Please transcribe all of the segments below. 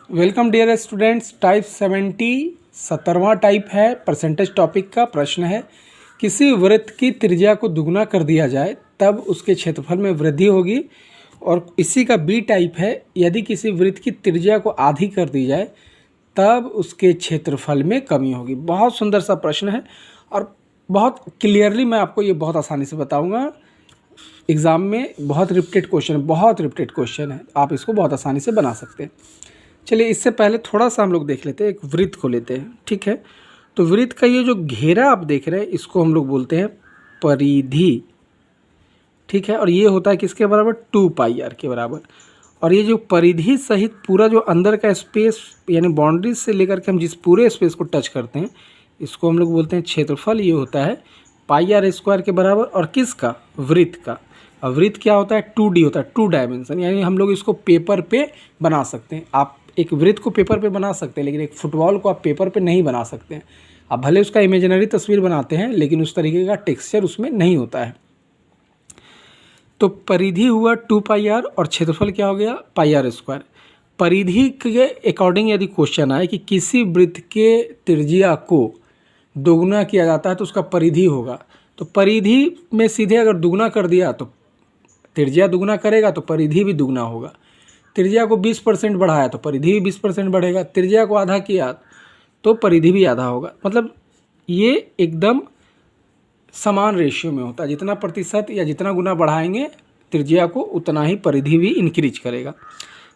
Welcome dear students. Type 70 17वां type है। Percentage topic का प्रश्न है, किसी वृत्त की त्रिज्या को दुगना कर दिया जाए तब उसके क्षेत्रफल में वृद्धि होगी। और इसी का बी टाइप है, यदि किसी वृत्त की त्रिज्या को आधी कर दी जाए तब उसके क्षेत्रफल में कमी होगी। बहुत सुंदर सा प्रश्न है और बहुत क्लियरली मैं आपको ये बहुत आसानी से बताऊंगा। एग्ज़ाम में बहुत रिपीटेड क्वेश्चन है, आप इसको बहुत आसानी से बना सकते हैं। चलिए, इससे पहले थोड़ा सा हम लोग देख लेते हैं, एक वृत्त को लेते हैं। ठीक है, तो वृत्त का ये जो घेरा आप देख रहे हैं इसको हम लोग बोलते हैं परिधि। ठीक है, और ये होता है किसके बराबर? 2πr के बराबर। और ये जो परिधि सहित पूरा जो अंदर का स्पेस यानी बाउंड्रीज से लेकर के हम जिस पूरे स्पेस को टच करते हैं इसको हम लोग बोलते हैं क्षेत्रफल। ये होता है πr² के बराबर। और किसका? वृत्त का। और वृत्त क्या होता है? 2D होता है, 2 डायमेंशन। यानी हम लोग इसको पेपर पे बना सकते हैं। आप एक वृत्त को पेपर पे बना सकते हैं, लेकिन एक फुटबॉल को आप पेपर पे नहीं बना सकते हैं। आप भले उसका इमेजिनरी तस्वीर बनाते हैं, लेकिन उस तरीके का टेक्सचर उसमें नहीं होता है। तो परिधि हुआ 2πr और क्षेत्रफल क्या हो गया? πr²। परिधि के अकॉर्डिंग यदि क्वेश्चन आए कि किसी वृत्त के त्रिज्या को दोगुना किया जाता है तो उसका परिधि होगा, तो परिधि में सीधे अगर दुगना कर दिया तो त्रिज्या दुगना करेगा तो परिधि भी दुगना होगा। त्रिज्या को 20% बढ़ाया तो परिधि भी 20% बढ़ेगा। त्रिज्या को आधा किया तो परिधि भी आधा होगा। मतलब ये एकदम समान रेशियो में होता है। जितना प्रतिशत या जितना गुना बढ़ाएंगे त्रिज्या को, उतना ही परिधि भी इंक्रीज करेगा।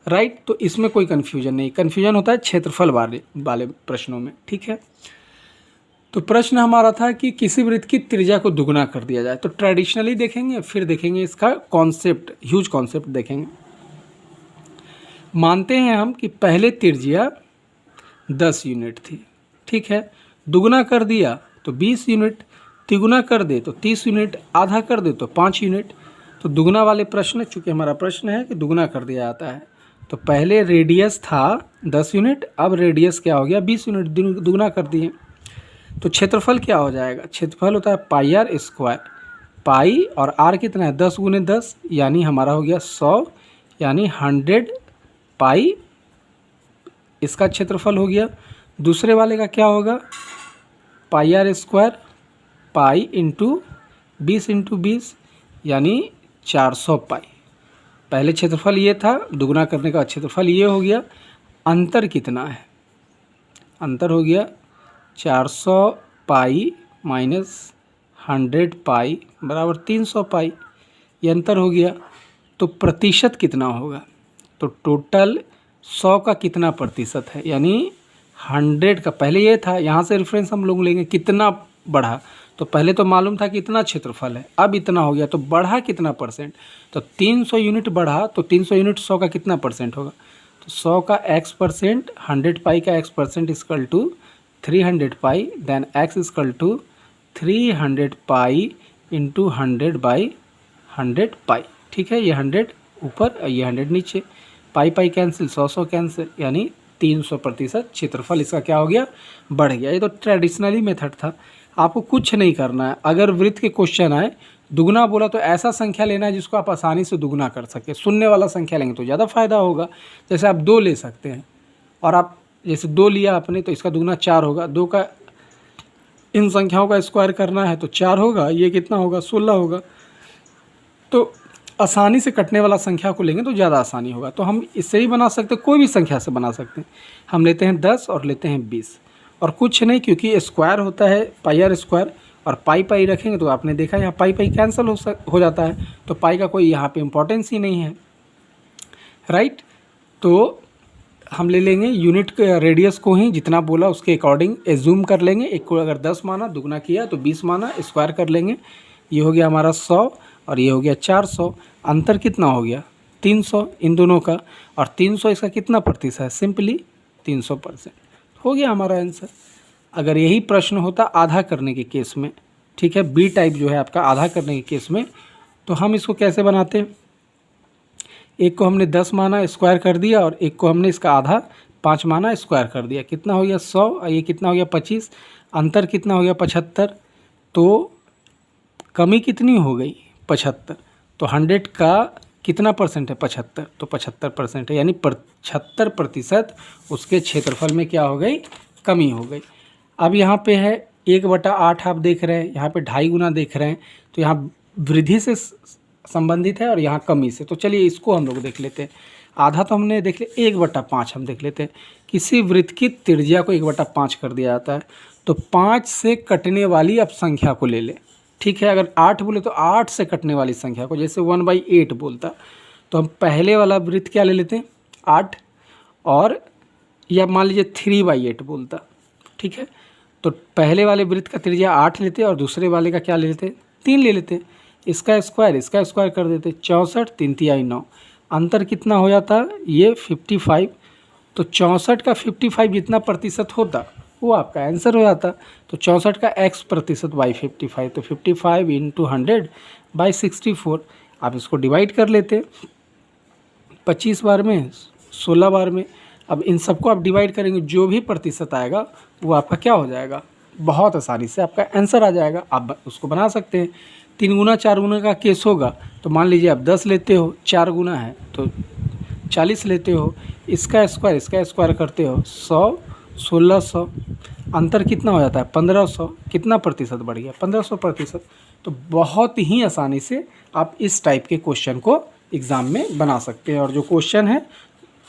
राइट, तो इसमें कोई कन्फ्यूजन नहीं। कन्फ्यूजन होता है क्षेत्रफल वाले प्रश्नों में। ठीक है, तो प्रश्न हमारा था कि किसी वृत्त की त्रिज्या को दुगना कर दिया जाए। तो ट्रेडिशनली देखेंगे, फिर देखेंगे इसका कॉन्सेप्ट, ह्यूज कॉन्सेप्ट देखेंगे। मानते हैं हम कि पहले त्रिज्या 10 यूनिट थी। ठीक है, दुगना कर दिया तो 20 यूनिट, तिगुना कर दे तो 30 यूनिट, आधा कर दे तो 5 यूनिट। तो दुगना वाले प्रश्न, चूँकि हमारा प्रश्न है कि दुगना कर दिया जाता है, तो पहले रेडियस था 10 यूनिट, अब रेडियस क्या हो गया? 20 यूनिट, दुगना कर दिए। तो क्षेत्रफल क्या हो जाएगा? क्षेत्रफल होता है πr²। पाई और r कितना है? 10 × 10, यानी हमारा हो गया 100, यानी 100 पाई इसका क्षेत्रफल हो गया। दूसरे वाले का क्या होगा? πr², पाई इंटू 20 × 20, यानी 400 पाई। पहले क्षेत्रफल ये था, दुगना करने का क्षेत्रफल ये हो गया। अंतर कितना है? अंतर हो गया 400 पाई माइनस 100 पाई बराबर 300 पाई, ये अंतर हो गया। तो प्रतिशत कितना होगा? तो टोटल 100 का कितना प्रतिशत है? यानी 100 का पहले ये था, यहाँ से रेफरेंस हम लोग लेंगे कितना बढ़ा। तो पहले तो मालूम था कि इतना क्षेत्रफल है, अब इतना हो गया, तो बढ़ा कितना परसेंट? तो 300 यूनिट बढ़ा, तो 300 यूनिट 100 का कितना परसेंट होगा? तो 100 का x%, 100 पाई का x% equal to 300 pi, then x equal to 300 pi into 100/100 pi. ठीक है, ये 100 ऊपर और ये 100 नीचे, पाई पाई कैंसिल, 100 कैंसिल, यानी 300% क्षेत्रफल इसका क्या हो गया? बढ़ गया। ये तो ट्रेडिशनली मेथड था, आपको कुछ नहीं करना है। अगर वृत्त के क्वेश्चन आए, दुगना बोला तो ऐसा संख्या लेना है जिसको आप आसानी से दुगना कर सके। शून्य वाला संख्या लेंगे तो ज़्यादा फायदा होगा। जैसे आप 2 ले सकते हैं, और आप जैसे 2 लिया आपने तो इसका दुगना 4 होगा। 2 का इन संख्याओं का स्क्वायर करना है तो 4 होगा, ये कितना होगा? 16 होगा। तो आसानी से कटने वाला संख्या को लेंगे तो ज़्यादा आसानी होगा। तो हम इससे ही बना सकते हैं, कोई भी संख्या से बना सकते हैं। हम लेते हैं 10 और लेते हैं 20, और कुछ नहीं, क्योंकि स्क्वायर होता है πr², और पाई पाई रखेंगे तो आपने देखा यहाँ पाई पाई कैंसिल हो जाता है, तो पाई का कोई यहाँ पे इम्पोर्टेंस ही नहीं है। राइट, तो हम ले लेंगे यूनिट के रेडियस को ही, जितना बोला उसके अकॉर्डिंग एज्यूम कर लेंगे। एक को अगर 10 माना, दुगना किया तो 20 माना, स्क्वायर कर लेंगे। ये हो गया हमारा 100 और ये हो गया 400। अंतर कितना हो गया? 300 इन दोनों का, और 300 इसका कितना प्रतिशत है? सिंपली 300% हो गया हमारा आंसर। अगर यही प्रश्न होता आधा करने के केस में, ठीक है, बी टाइप जो है आपका आधा करने के केस में, तो हम इसको कैसे बनाते हैं? एक को हमने 10 माना, स्क्वायर कर दिया, और एक को हमने इसका आधा 5 माना, स्क्वायर कर दिया। कितना हो गया? 100, और ये कितना हो गया? 25। अंतर कितना हो गया? 75। तो कमी कितनी हो गई? 75। तो 100 का कितना परसेंट है 75, तो 75% है, यानी 75% उसके क्षेत्रफल में क्या हो गई, कमी हो गई। अब यहाँ पे है 1/8 आप देख रहे हैं, यहाँ पे 2.5 गुना देख रहे हैं, तो यहाँ वृद्धि से संबंधित है और यहाँ कमी से। तो चलिए इसको हम लोग देख लेते हैं। आधा तो हमने देख लिया, 1/5 हम देख लेते हैं। किसी वृत्त की त्रिज्या को 1/5 कर दिया जाता है, तो 5 से कटने वाली अब संख्या को ले लें, ठीक है। अगर 8 बोले तो 8 से कटने वाली संख्या को, जैसे 1/8 बोलता, तो हम पहले वाला वृत्त क्या ले लेते हैं 8, और या मान लीजिए 3/8 बोलता, ठीक है। तो पहले वाले वृत्त का त्रिज्या 8 लेते और दूसरे वाले का क्या ले लेते, 3 ले लेते। इसका स्क्वायर कर देते, 64, 3 तिहाई 9, अंतर कितना हो जाता, ये 55। तो 64 का 55 जितना प्रतिशत होता वो आपका आंसर हो जाता। तो 64 का x% बाई 55, तो 55 × 100 बाई 64। आप इसको डिवाइड कर लेते 25 बार में, 16 बार में। अब इन सबको आप डिवाइड करेंगे, जो भी प्रतिशत आएगा वो आपका क्या हो जाएगा, बहुत आसानी से आपका आंसर आ जाएगा। आप उसको बना सकते हैं। 3 गुना 4 गुना का केस होगा तो मान लीजिए आप 10 लेते हो, 4 गुना है तो 40 लेते हो, इसका स्क्वायर करते हो 100, 1600, अंतर कितना हो जाता है 1500। कितना प्रतिशत बढ़ गया, 1500%। तो बहुत ही आसानी से आप इस टाइप के क्वेश्चन को एग्ज़ाम में बना सकते हैं। और जो क्वेश्चन है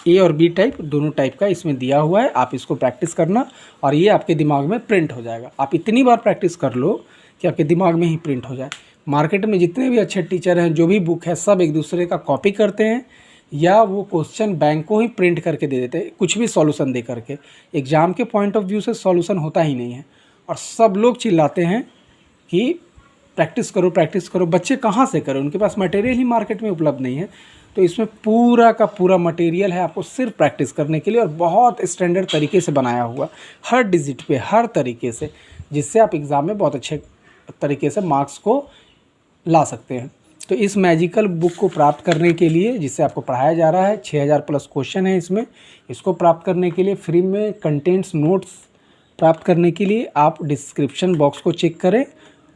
ए और बी टाइप दोनों टाइप का इसमें दिया हुआ है, आप इसको प्रैक्टिस करना और ये आपके दिमाग में प्रिंट हो जाएगा। आप इतनी बार प्रैक्टिस कर लो कि आपके दिमाग में ही प्रिंट हो जाए। मार्केट में जितने भी अच्छे टीचर हैं, जो भी बुक है, सब एक दूसरे का कॉपी करते हैं या वो क्वेश्चन बैंक को ही प्रिंट करके दे देते हैं, कुछ भी सॉल्यूशन दे करके। एग्ज़ाम के पॉइंट ऑफ व्यू से सॉल्यूशन होता ही नहीं है और सब लोग चिल्लाते हैं कि प्रैक्टिस करो। बच्चे कहाँ से करें, उनके पास मटेरियल ही मार्केट में उपलब्ध नहीं है। तो इसमें पूरा का पूरा मटेरियल है आपको सिर्फ प्रैक्टिस करने के लिए और बहुत स्टैंडर्ड तरीके से बनाया हुआ, हर डिजिट पे, हर तरीके से, जिससे आप एग्ज़ाम में बहुत अच्छे तरीके से मार्क्स को ला सकते हैं। तो इस मैजिकल बुक को प्राप्त करने के लिए, जिससे आपको पढ़ाया जा रहा है, 6000 प्लस क्वेश्चन है इसमें, इसको प्राप्त करने के लिए फ्री में कंटेंट्स नोट्स प्राप्त करने के लिए आप डिस्क्रिप्शन बॉक्स को चेक करें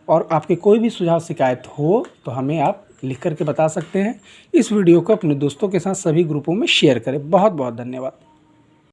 और आपके कोई भी सुझाव शिकायत हो तो हमें आप लिख करके बता सकते हैं। इस वीडियो को अपने दोस्तों के साथ सभी ग्रुपों में शेयर करें। बहुत बहुत धन्यवाद।